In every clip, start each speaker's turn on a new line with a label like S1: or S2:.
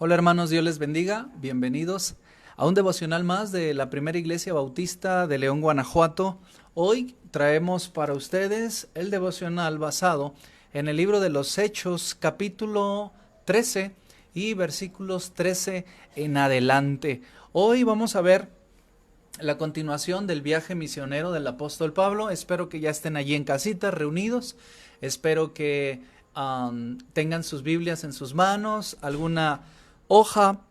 S1: Hola hermanos, Dios les bendiga, bienvenidos a un devocional más de la Primera Iglesia Bautista de León, Guanajuato. Hoy traemos para ustedes el devocional basado en el libro de los Hechos, capítulo 13 y versículos 13 en adelante. Hoy vamos a ver la continuación del viaje misionero del apóstol Pablo. Espero que ya estén allí en casita, reunidos. Espero que tengan sus Biblias en sus manos, alguna hoja,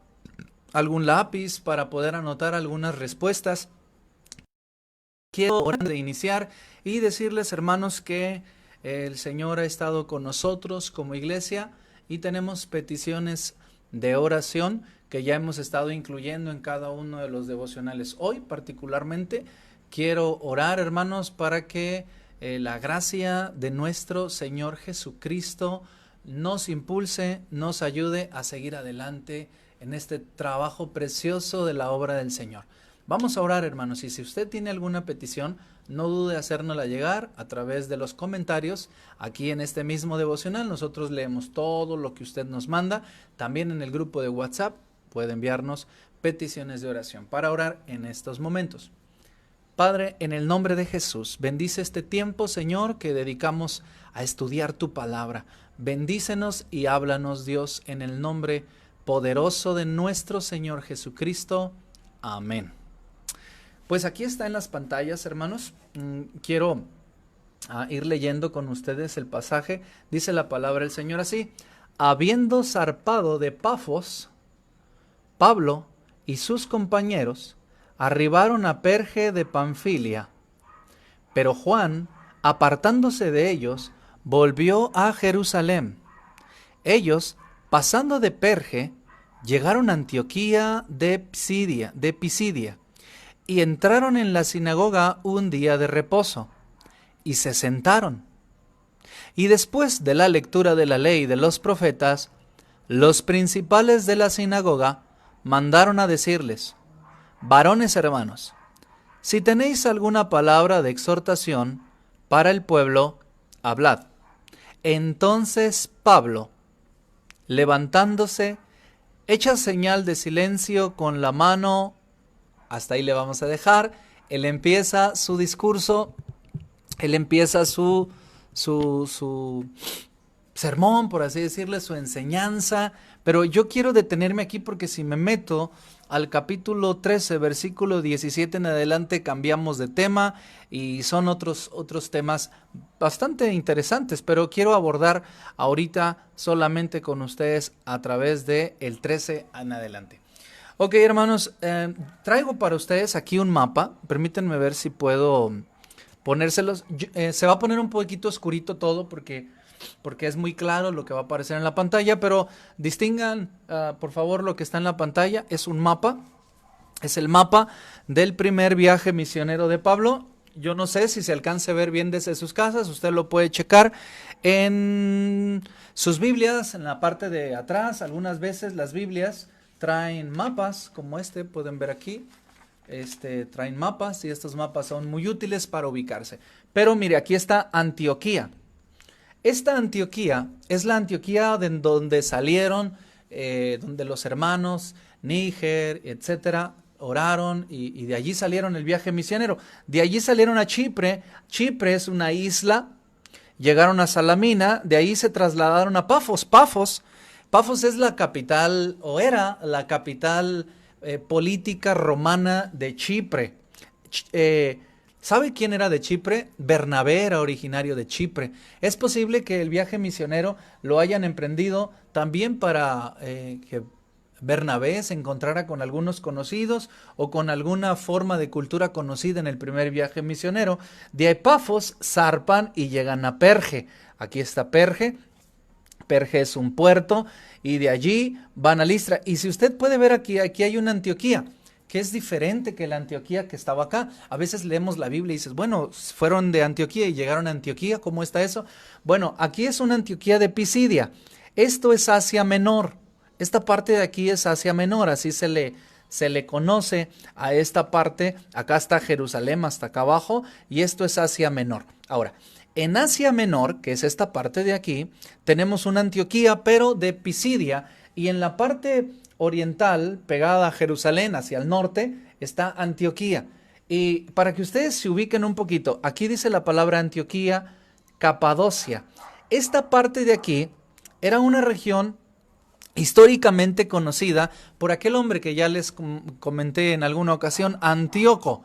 S1: algún lápiz para poder anotar algunas respuestas. Quiero antes de iniciar y decirles, hermanos, que el Señor ha estado con nosotros como iglesia y tenemos peticiones de oración que ya hemos estado incluyendo en cada uno de los devocionales. Hoy particularmente quiero orar, hermanos, para que la gracia de nuestro Señor Jesucristo nos impulse, nos ayude a seguir adelante en este trabajo precioso de la obra del Señor. Vamos a orar, hermanos, y si usted tiene alguna petición, no dude hacérnosla llegar a través de los comentarios aquí en este mismo devocional. Nosotros leemos todo lo que usted nos manda. También en el grupo de WhatsApp puede enviarnos peticiones de oración para orar en estos momentos. Padre, en el nombre de Jesús, bendice este tiempo, Señor, que dedicamos a estudiar tu palabra. Bendícenos y háblanos, Dios, en el nombre poderoso de nuestro Señor Jesucristo. Amén. Pues aquí está en las pantallas, hermanos. Quiero ir leyendo con ustedes el pasaje. Dice la palabra del Señor así: habiendo zarpado de Pafos, Pablo y sus compañeros arribaron a Perge de Panfilia, pero Juan, apartándose de ellos, volvió a Jerusalén. Ellos, pasando de Perge, llegaron a Antioquía de Pisidia, y entraron en la sinagoga un día de reposo, y se sentaron. Y después de la lectura de la ley de los profetas, los principales de la sinagoga mandaron a decirles: varones hermanos, si tenéis alguna palabra de exhortación para el pueblo, hablad. Entonces Pablo, levantándose, echa señal de silencio con la mano. Hasta ahí le vamos a dejar. Él empieza su discurso, él empieza su sermón, por así decirle, su enseñanza. Pero yo quiero detenerme aquí porque si me meto al capítulo 13, versículo 17 en adelante, cambiamos de tema y son otros temas bastante interesantes, pero quiero abordar ahorita solamente con ustedes a través de el 13 en adelante. Ok, hermanos, traigo para ustedes aquí un mapa. Permítanme ver si puedo ponérselos. Se va a poner un poquito oscurito todo porque es muy claro lo que va a aparecer en la pantalla, pero distingan por favor lo que está en la pantalla. Es un mapa, es el mapa del primer viaje misionero de Pablo. Yo no sé si se alcance a ver bien desde sus casas, usted lo puede checar en sus Biblias, en la parte de atrás. Algunas veces las Biblias traen mapas como este, pueden ver aquí. Traen mapas y estos mapas son muy útiles para ubicarse. Pero mire, aquí está Antioquía. Esta Antioquía es la Antioquía de donde salieron, donde los hermanos Níger, etcétera, oraron y de allí salieron el viaje misionero. De allí salieron a Chipre. Chipre es una isla. Llegaron a Salamina, de ahí se trasladaron a Pafos. Pafos es la capital, o era la capital política romana de Chipre. ¿Sabe quién era de Chipre? Bernabé era originario de Chipre. Es posible que el viaje misionero lo hayan emprendido también para que Bernabé se encontrara con algunos conocidos o con alguna forma de cultura conocida en el primer viaje misionero. De Pafos zarpan y llegan a Perge. Aquí está Perge. Perge es un puerto y de allí van a Listra. Y si usted puede ver aquí hay una Antioquía que es diferente que la Antioquía que estaba acá. A veces leemos la Biblia y dices, bueno, fueron de Antioquía y llegaron a Antioquía, ¿cómo está eso? Bueno, aquí es una Antioquía de Pisidia. Esto es Asia Menor. Esta parte de aquí es Asia Menor, así se le conoce a esta parte. Acá está Jerusalén hasta acá abajo y esto es Asia Menor. Ahora, En Asia Menor, que es esta parte de aquí, tenemos una Antioquía, pero de Pisidia. y en la parte oriental, pegada a Jerusalén, hacia el norte, está Antioquía. Y para que ustedes se ubiquen un poquito, aquí dice la palabra Antioquía, Capadocia. Esta parte de aquí era una región históricamente conocida por aquel hombre que ya les comenté en alguna ocasión, Antíoco.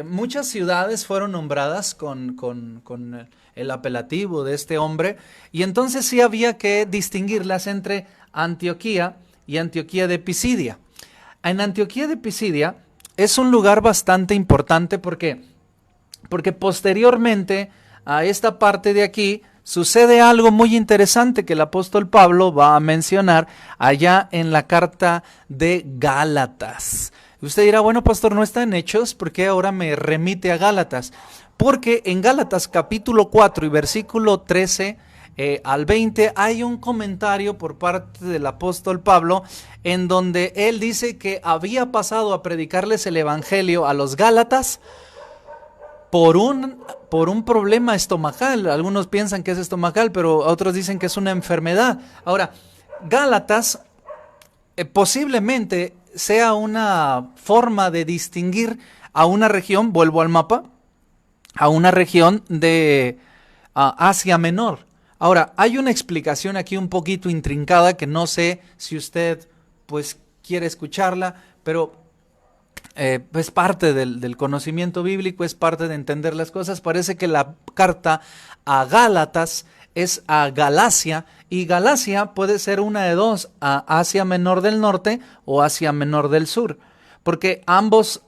S1: Muchas ciudades fueron nombradas con el apelativo de este hombre, y entonces sí había que distinguirlas entre Antioquía y Antioquía de Pisidia. En Antioquía de Pisidia es un lugar bastante importante porque posteriormente a esta parte de aquí sucede algo muy interesante que el apóstol Pablo va a mencionar allá en la carta de Gálatas. Usted dirá, bueno, pastor, ¿no está en Hechos? ¿Por qué ahora me remite a Gálatas? Porque en Gálatas capítulo 4 y versículo 13 al 20 hay un comentario por parte del apóstol Pablo en donde él dice que había pasado a predicarles el evangelio a los Gálatas por un problema estomacal. Algunos piensan que es estomacal, pero otros dicen que es una enfermedad. Ahora, Gálatas posiblemente sea una forma de distinguir a una región, vuelvo al mapa, a una región de Asia Menor. Ahora, hay una explicación aquí un poquito intrincada que no sé si usted pues quiere escucharla, pero es parte del conocimiento bíblico, es parte de entender las cosas. Parece que la carta a Gálatas es a Galacia, y Galacia puede ser una de dos, a Asia Menor del Norte o Asia Menor del Sur, porque ambos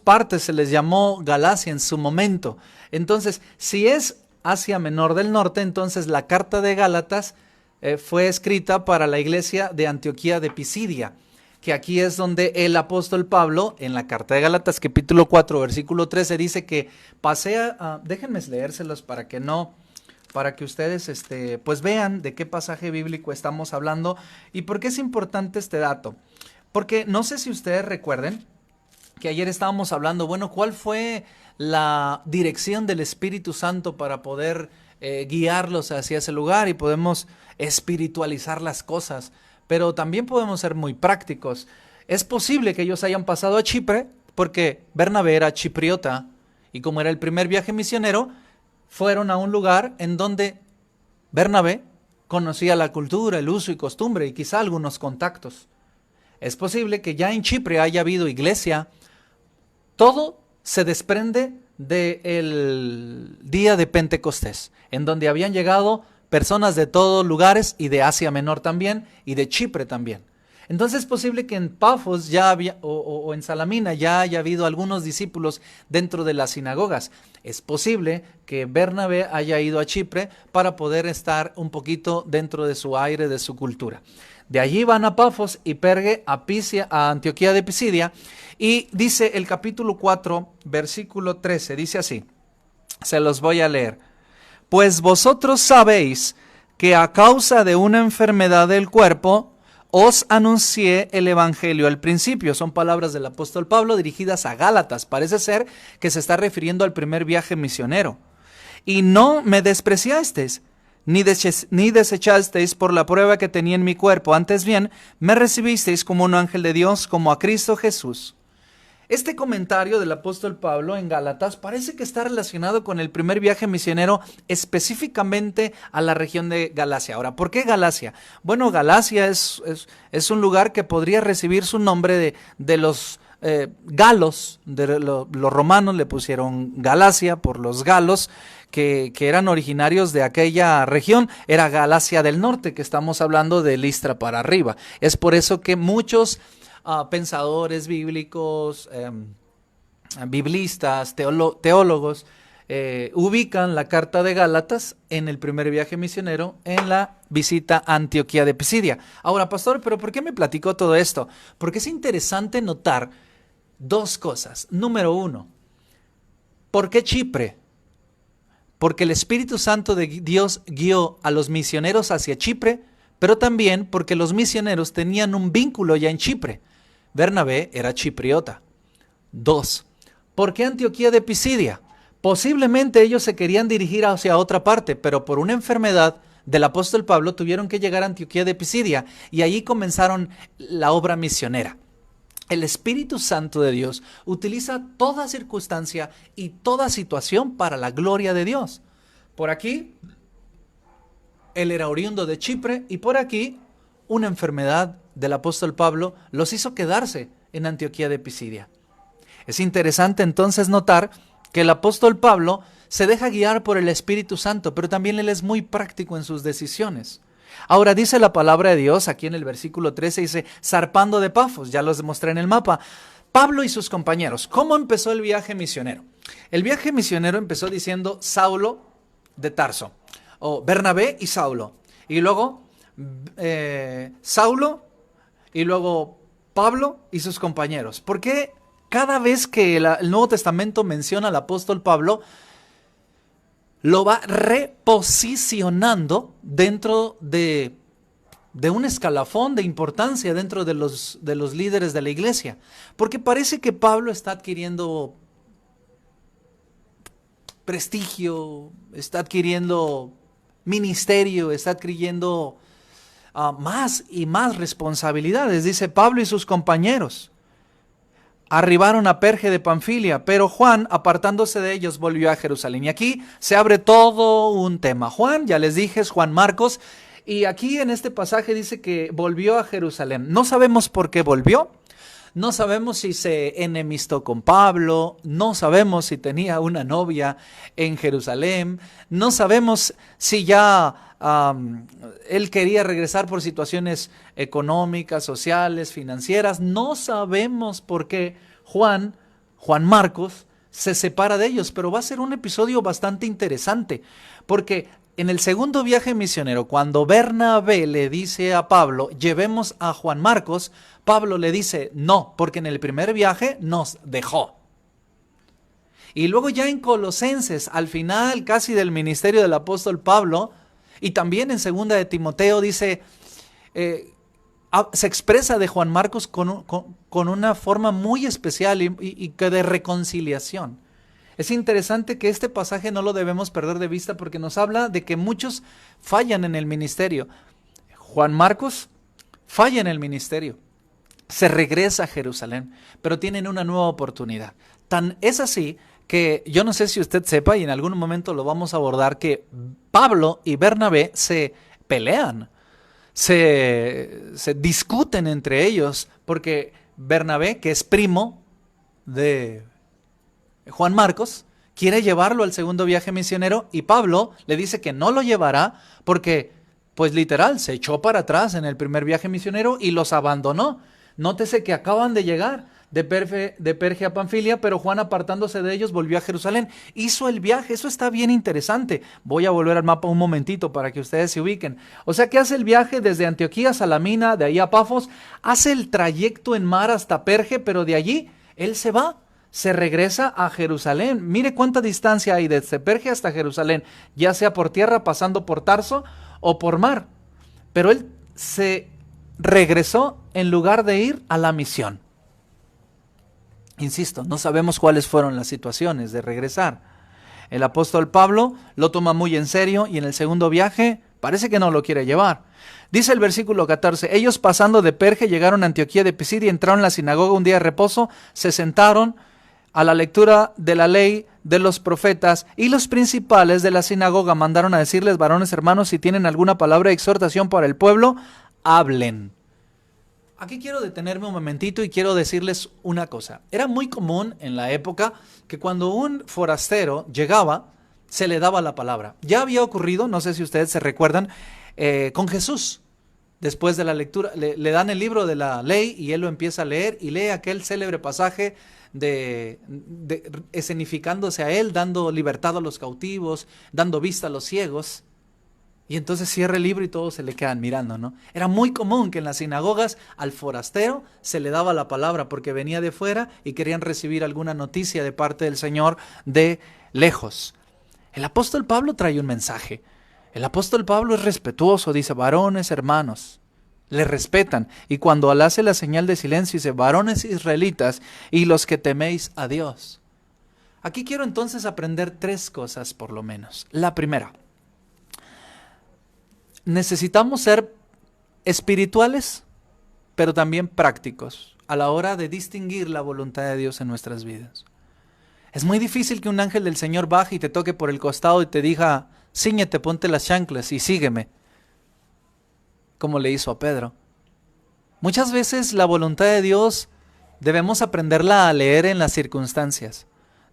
S1: partes se les llamó Galacia en su momento. Entonces, si es Asia Menor del Norte, entonces la carta de Gálatas fue escrita para la iglesia de Antioquía de Pisidia, que aquí es donde el apóstol Pablo, en la carta de Gálatas, capítulo 4, versículo 13, dice que pasea, déjenme leérselos para que ustedes pues vean de qué pasaje bíblico estamos hablando y por qué es importante este dato. Porque no sé si ustedes recuerden que ayer estábamos hablando, bueno, ¿cuál fue la dirección del Espíritu Santo para poder guiarlos hacia ese lugar? Y podemos espiritualizar las cosas, pero también podemos ser muy prácticos. Es posible que ellos hayan pasado a Chipre, porque Bernabé era chipriota, y como era el primer viaje misionero, fueron a un lugar en donde Bernabé conocía la cultura, el uso y costumbre, y quizá algunos contactos. Es posible que ya en Chipre haya habido iglesia. Todo se desprende del día de Pentecostés, en donde habían llegado personas de todos lugares, y de Asia Menor también, y de Chipre también. Entonces es posible que en Pafos ya había, o en Salamina ya haya habido algunos discípulos dentro de las sinagogas. Es posible que Bernabé haya ido a Chipre para poder estar un poquito dentro de su aire, de su cultura. De allí van a Pafos y Perge, a Antioquía de Pisidia, y dice el capítulo 4, versículo 13, dice así, se los voy a leer. Pues vosotros sabéis que a causa de una enfermedad del cuerpo os anuncié el evangelio al principio. Son palabras del apóstol Pablo dirigidas a Gálatas. Parece ser que se está refiriendo al primer viaje misionero. Y no me despreciasteis, ni desechasteis por la prueba que tenía en mi cuerpo. Antes bien, me recibisteis como un ángel de Dios, como a Cristo Jesús. Este comentario del apóstol Pablo en Gálatas parece que está relacionado con el primer viaje misionero, específicamente a la región de Galacia. Ahora, ¿por qué Galacia? Bueno, Galacia es un lugar que podría recibir su nombre de los galos. Los romanos le pusieron Galacia por los galos, que eran originarios de aquella región. Era Galacia del Norte, que estamos hablando de Listra para arriba. Es por eso que muchos pensadores bíblicos, biblistas, teólogos, ubican la carta de Gálatas en el primer viaje misionero, en la visita a Antioquía de Pisidia. Ahora, pastor, ¿pero por qué me platicó todo esto? Porque es interesante notar dos cosas. Número uno, ¿por qué Chipre? Porque el Espíritu Santo de Dios guió a los misioneros hacia Chipre, pero también porque los misioneros tenían un vínculo ya en Chipre. Bernabé era chipriota. 2. ¿Por qué Antioquía de Pisidia? Posiblemente ellos se querían dirigir hacia otra parte, pero por una enfermedad del apóstol Pablo tuvieron que llegar a Antioquía de Pisidia y allí comenzaron la obra misionera. El Espíritu Santo de Dios utiliza toda circunstancia y toda situación para la gloria de Dios. Por aquí, él era oriundo de Chipre y por aquí, una enfermedad del apóstol Pablo los hizo quedarse en Antioquía de Pisidia. Es interesante entonces notar que el apóstol Pablo se deja guiar por el Espíritu Santo, pero también él es muy práctico en sus decisiones. Ahora dice la palabra de Dios, aquí en el versículo 13 dice, zarpando de Pafos, ya los mostré en el mapa, Pablo y sus compañeros. ¿Cómo empezó el viaje misionero? El viaje misionero empezó diciendo Saulo de Tarso, o Bernabé y Saulo, y luego Saulo, y luego Pablo y sus compañeros. ¿Por qué cada vez que el Nuevo Testamento menciona al apóstol Pablo, lo va reposicionando dentro de un escalafón de importancia dentro de los líderes de la iglesia? Porque parece que Pablo está adquiriendo prestigio, está adquiriendo ministerio, está adquiriendo más y más responsabilidades. Dice Pablo y sus compañeros arribaron a Perge de Panfilia, pero Juan, apartándose de ellos, volvió a Jerusalén. Y aquí se abre todo un tema. Juan, ya les dije, es Juan Marcos, y aquí en este pasaje dice que volvió a Jerusalén. No sabemos por qué volvió, no sabemos si se enemistó con Pablo, no sabemos si tenía una novia en Jerusalén, no sabemos si ya él quería regresar por situaciones económicas, sociales, financieras. No sabemos por qué Juan Marcos se separa de ellos, pero va a ser un episodio bastante interesante, porque en el segundo viaje misionero, cuando Bernabé le dice a Pablo, llevemos a Juan Marcos, Pablo le dice, no, porque en el primer viaje nos dejó. Y luego ya en Colosenses, al final casi del ministerio del apóstol Pablo, y también en segunda de Timoteo dice, se expresa de Juan Marcos con una forma muy especial y que de reconciliación. Es interesante que este pasaje no lo debemos perder de vista porque nos habla de que muchos fallan en el ministerio. Juan Marcos falla en el ministerio, se regresa a Jerusalén, pero tienen una nueva oportunidad. Tan es así que yo no sé si usted sepa, y en algún momento lo vamos a abordar, que Pablo y Bernabé se pelean, se discuten entre ellos, porque Bernabé, que es primo de Juan Marcos, quiere llevarlo al segundo viaje misionero y Pablo le dice que no lo llevará porque, pues literal, se echó para atrás en el primer viaje misionero y los abandonó. Nótese que acaban de llegar de Perge a Panfilia, pero Juan, apartándose de ellos, volvió a Jerusalén. Hizo el viaje, eso está bien interesante. Voy a volver al mapa un momentito para que ustedes se ubiquen. O sea que hace el viaje desde Antioquía a Salamina, de ahí a Pafos, hace el trayecto en mar hasta Perge, pero de allí él se regresa a Jerusalén. Mire cuánta distancia hay desde Perge hasta Jerusalén, ya sea por tierra, pasando por Tarso o por mar. Pero él se regresó en lugar de ir a la misión. Insisto, no sabemos cuáles fueron las situaciones de regresar. El apóstol Pablo lo toma muy en serio y en el segundo viaje parece que no lo quiere llevar. Dice el versículo 14, ellos pasando de Perge llegaron a Antioquía de Pisidia, entraron en la sinagoga un día de reposo, se sentaron a la lectura de la ley de los profetas, y los principales de la sinagoga mandaron a decirles, varones hermanos, si tienen alguna palabra de exhortación para el pueblo, hablen. Aquí quiero detenerme un momentito y quiero decirles una cosa. Era muy común en la época que cuando un forastero llegaba, se le daba la palabra. Ya había ocurrido, no sé si ustedes se recuerdan, con Jesús. Después de la lectura, le dan el libro de la ley y él lo empieza a leer y lee aquel célebre pasaje de escenificándose a él, dando libertad a los cautivos, dando vista a los ciegos. Y entonces cierra el libro y todos se le quedan mirando, ¿no? Era muy común que en las sinagogas al forastero se le daba la palabra porque venía de fuera y querían recibir alguna noticia de parte del Señor de lejos. El apóstol Pablo trae un mensaje. El apóstol Pablo es respetuoso, dice, varones hermanos, le respetan. Y cuando él hace la señal de silencio, dice, varones israelitas y los que teméis a Dios. Aquí quiero entonces aprender tres cosas por lo menos. La primera, necesitamos ser espirituales, pero también prácticos a la hora de distinguir la voluntad de Dios en nuestras vidas. Es muy difícil que un ángel del Señor baje y te toque por el costado y te diga, cíñete, ponte las chanclas y sígueme, como le hizo a Pedro. Muchas veces la voluntad de Dios debemos aprenderla a leer en las circunstancias.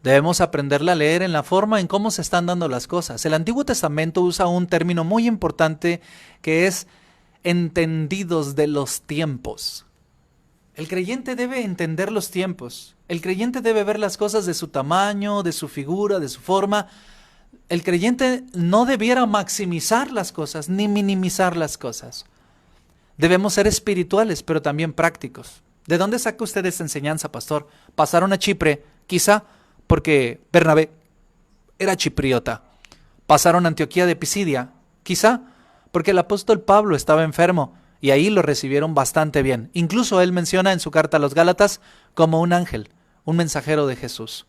S1: Debemos aprenderla a leer en la forma en cómo se están dando las cosas. El Antiguo Testamento usa un término muy importante que es entendidos de los tiempos. El creyente debe entender los tiempos. El creyente debe ver las cosas de su tamaño, de su figura, de su forma. El creyente no debiera maximizar las cosas ni minimizar las cosas. Debemos ser espirituales, pero también prácticos. ¿De dónde saca usted esta enseñanza, pastor? Pasaron a Chipre, quizá porque Bernabé era chipriota. Pasaron a Antioquía de Pisidia, quizá porque el apóstol Pablo estaba enfermo y ahí lo recibieron bastante bien. Incluso él menciona en su carta a los Gálatas como un ángel, un mensajero de Jesús.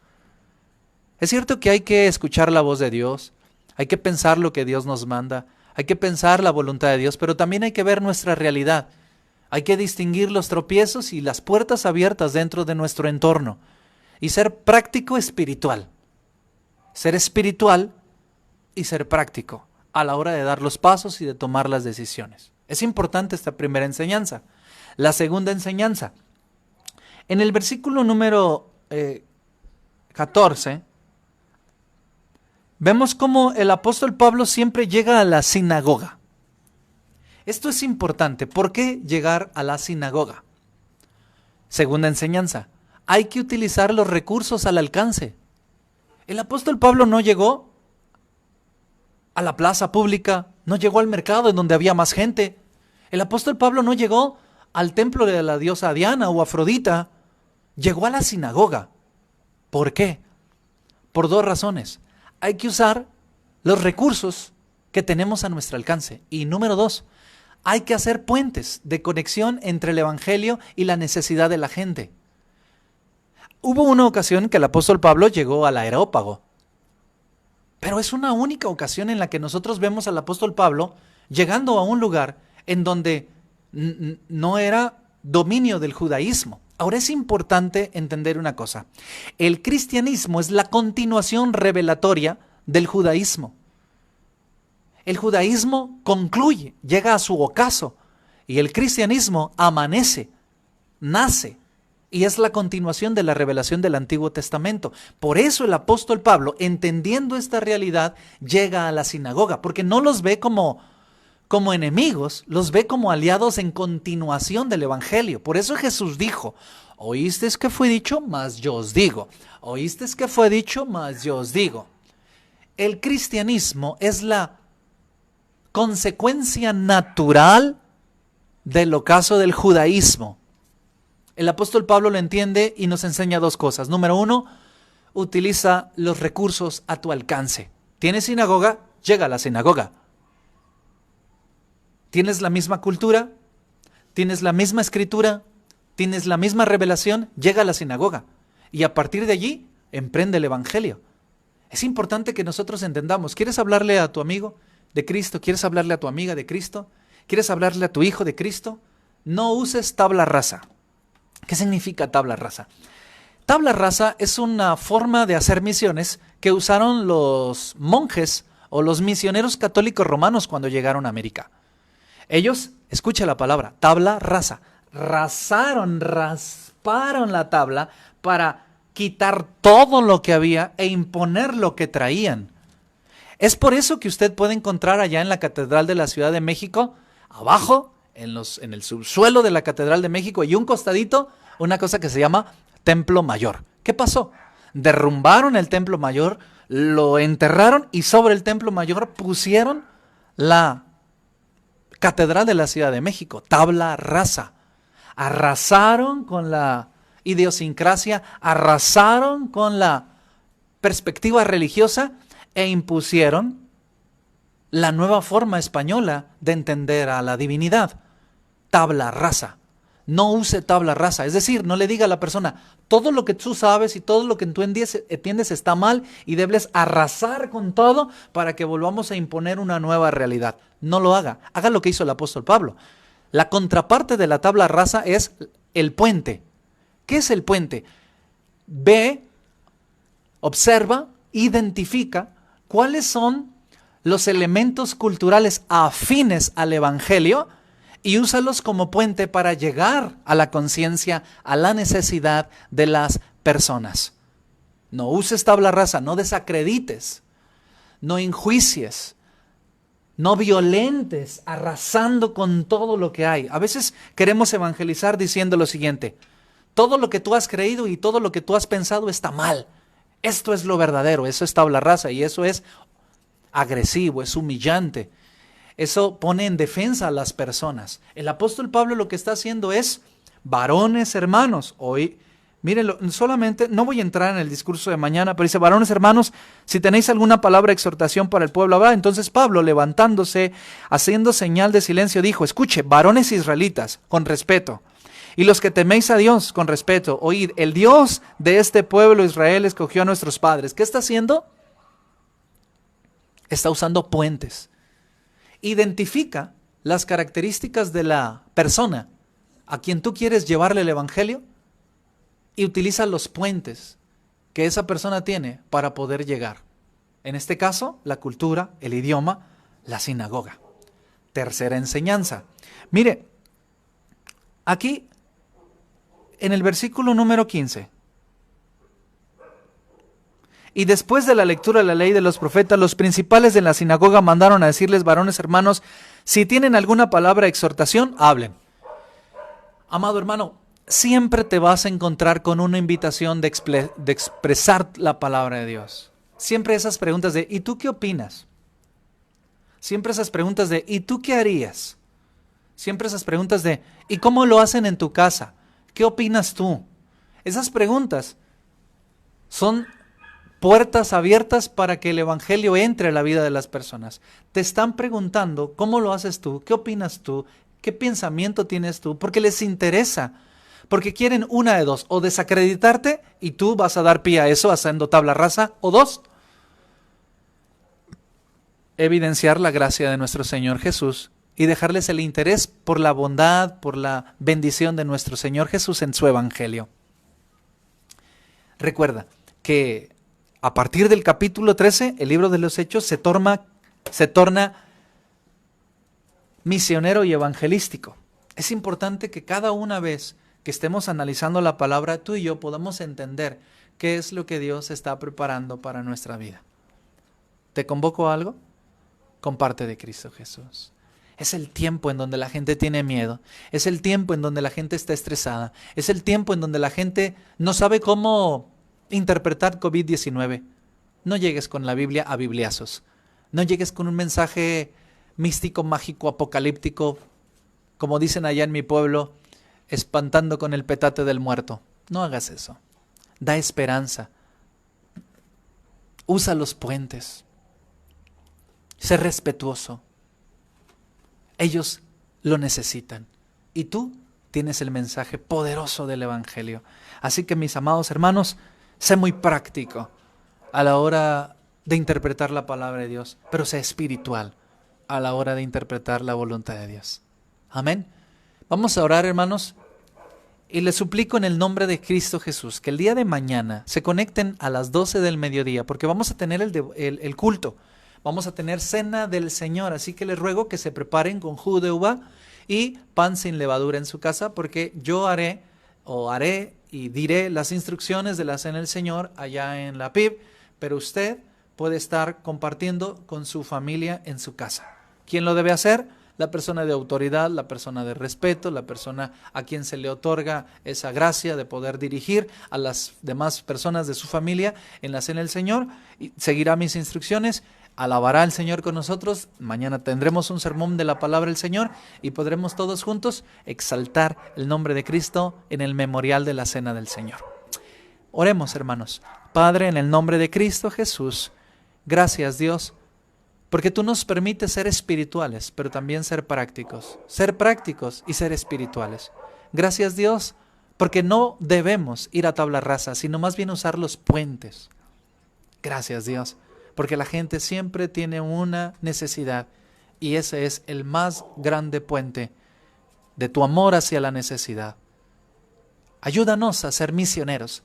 S1: Es cierto que hay que escuchar la voz de Dios, hay que pensar lo que Dios nos manda, hay que pensar la voluntad de Dios, pero también hay que ver nuestra realidad. Hay que distinguir los tropiezos y las puertas abiertas dentro de nuestro entorno y ser práctico espiritual. Ser espiritual y ser práctico a la hora de dar los pasos y de tomar las decisiones. Es importante esta primera enseñanza. La segunda enseñanza. En el versículo número 14, vemos cómo el apóstol Pablo siempre llega a la sinagoga. Esto es importante. ¿Por qué llegar a la sinagoga? Segunda enseñanza. Hay que utilizar los recursos al alcance. El apóstol Pablo no llegó a la plaza pública, no llegó al mercado en donde había más gente. El apóstol Pablo no llegó al templo de la diosa Diana o Afrodita, llegó a la sinagoga. ¿Por qué? Por dos razones. Hay que usar los recursos que tenemos a nuestro alcance. Y número dos, hay que hacer puentes de conexión entre el evangelio y la necesidad de la gente. Hubo una ocasión que el apóstol Pablo llegó al Areópago, pero es una única ocasión en la que nosotros vemos al apóstol Pablo llegando a un lugar en donde no era dominio del judaísmo. Ahora es importante entender una cosa. El cristianismo es la continuación revelatoria del judaísmo. El judaísmo concluye, llega a su ocaso, y el cristianismo amanece, nace, y es la continuación de la revelación del Antiguo Testamento. Por eso el apóstol Pablo, entendiendo esta realidad, llega a la sinagoga, porque no los ve como enemigos, los ve como aliados en continuación del Evangelio. Por eso Jesús dijo, oísteis que fue dicho, mas yo os digo. Oísteis que fue dicho, mas yo os digo. El cristianismo es la consecuencia natural del ocaso del judaísmo. El apóstol Pablo lo entiende y nos enseña dos cosas. Número uno, utiliza los recursos a tu alcance. ¿Tienes sinagoga? Llega a la sinagoga. ¿Tienes la misma cultura? ¿Tienes la misma escritura? ¿Tienes la misma revelación? Llega a la sinagoga. Y a partir de allí, emprende el evangelio. Es importante que nosotros entendamos. ¿Quieres hablarle a tu amigo de Cristo? ¿Quieres hablarle a tu amiga de Cristo? ¿Quieres hablarle a tu hijo de Cristo? No uses tabla rasa. ¿Qué significa tabla rasa? Tabla rasa es una forma de hacer misiones que usaron los monjes o los misioneros católicos romanos cuando llegaron a América. Ellos, escucha la palabra, tabla rasa, rasparon la tabla para quitar todo lo que había e imponer lo que traían. Es por eso que usted puede encontrar allá en la Catedral de la Ciudad de México, abajo, en el subsuelo de la Catedral de México y un costadito, una cosa que se llama Templo Mayor. ¿Qué pasó? Derrumbaron el Templo Mayor, lo enterraron y sobre el Templo Mayor pusieron la Catedral de la Ciudad de México, tabla rasa. Arrasaron con la idiosincrasia, arrasaron con la perspectiva religiosa e impusieron la nueva forma española de entender a la divinidad. Tabla rasa. no use tabla rasa. Es decir, no le diga a la persona, todo lo que tú sabes y todo lo que tú entiendes está mal y debes arrasar con todo para que volvamos a imponer una nueva realidad. No lo haga. Haga lo que hizo el apóstol Pablo. La contraparte de la tabla rasa es el puente. ¿Qué es el puente? Ve, observa, identifica cuáles son los elementos culturales afines al evangelio y úsalos como puente para llegar a la conciencia, a la necesidad de las personas. No uses tabla rasa, no desacredites, no enjuicies, no violentes, arrasando con todo lo que hay. A veces queremos evangelizar diciendo lo siguiente: todo lo que tú has creído y todo lo que tú has pensado está mal. Esto es lo verdadero, eso es tabla rasa y eso es agresivo, es humillante. Eso pone en defensa a las personas. El apóstol Pablo lo que está haciendo es, varones hermanos, hoy, mírenlo, solamente, no voy a entrar en el discurso de mañana, pero dice, varones hermanos, si tenéis alguna palabra de exhortación para el pueblo, habrá. Entonces Pablo, levantándose, haciendo señal de silencio, dijo, escuche, varones israelitas, con respeto, y los que teméis a Dios, con respeto, oíd, el Dios de este pueblo Israel escogió a nuestros padres. ¿Qué está haciendo? Está usando puentes. Identifica las características de la persona a quien tú quieres llevarle el evangelio y utiliza los puentes que esa persona tiene para poder llegar. En este caso, la cultura, el idioma, la sinagoga. Tercera enseñanza. Mire, aquí en el versículo número 15. Y después de la lectura de la ley de los profetas, los principales de la sinagoga mandaron a decirles, varones hermanos, si tienen alguna palabra de exhortación, hablen. Amado hermano, siempre te vas a encontrar con una invitación de expresar la palabra de Dios. Siempre esas preguntas de, ¿y tú qué opinas? Siempre esas preguntas de, ¿y tú qué harías? Siempre esas preguntas de, ¿y cómo lo hacen en tu casa? ¿Qué opinas tú? Esas preguntas son puertas abiertas para que el evangelio entre a la vida de las personas. Te están preguntando cómo lo haces tú, qué opinas tú, qué pensamiento tienes tú, porque les interesa, porque quieren una de dos, o desacreditarte y tú vas a dar pie a eso haciendo tabla rasa, o dos, evidenciar la gracia de nuestro Señor Jesús y dejarles el interés por la bondad, por la bendición de nuestro Señor Jesús en su evangelio. Recuerda que a partir del capítulo 13, el libro de los Hechos se torna misionero y evangelístico. Es importante que cada una vez que estemos analizando la palabra, tú y yo podamos entender qué es lo que Dios está preparando para nuestra vida. ¿Te convoco a algo? Comparte de Cristo Jesús. Es el tiempo en donde la gente tiene miedo. Es el tiempo en donde la gente está estresada. Es el tiempo en donde la gente no sabe cómo interpretar COVID-19. No llegues con la Biblia a bibliazos. No llegues con un mensaje místico, mágico, apocalíptico, como dicen allá en mi pueblo, espantando con el petate del muerto. No hagas eso. Da esperanza. Usa los puentes. Sé respetuoso. Ellos lo necesitan. Y tú tienes el mensaje poderoso del evangelio. Así que, mis amados hermanos, sé muy práctico a la hora de interpretar la palabra de Dios, pero sé espiritual a la hora de interpretar la voluntad de Dios. Amén. Vamos a orar, hermanos, y les suplico en el nombre de Cristo Jesús que el día de mañana se conecten a las 12 del mediodía, porque vamos a tener el culto. Vamos a tener cena del Señor, así que les ruego que se preparen con jugo de uva y pan sin levadura en su casa, porque yo haré y diré las instrucciones de la cena del Señor allá en la PIB, pero usted puede estar compartiendo con su familia en su casa. ¿Quién lo debe hacer? La persona de autoridad, la persona de respeto, la persona a quien se le otorga esa gracia de poder dirigir a las demás personas de su familia en la cena del Señor, y seguirá mis instrucciones. Alabará al Señor con nosotros. Mañana tendremos un sermón de la palabra del Señor y podremos todos juntos exaltar el nombre de Cristo en el memorial de la cena del Señor. Oremos, hermanos. Padre, en el nombre de Cristo Jesús, gracias, Dios, porque tú nos permites ser espirituales, pero también ser prácticos y ser espirituales. Gracias Dios, porque no debemos ir a tabla rasa, sino más bien usar los puentes. Gracias Dios, porque la gente siempre tiene una necesidad y ese es el más grande puente de tu amor hacia la necesidad. Ayúdanos a ser misioneros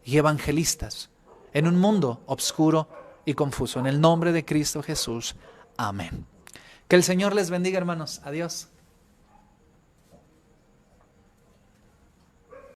S1: y evangelistas en un mundo oscuro y confuso. En el nombre de Cristo Jesús. Amén. Que el Señor les bendiga, hermanos. Adiós.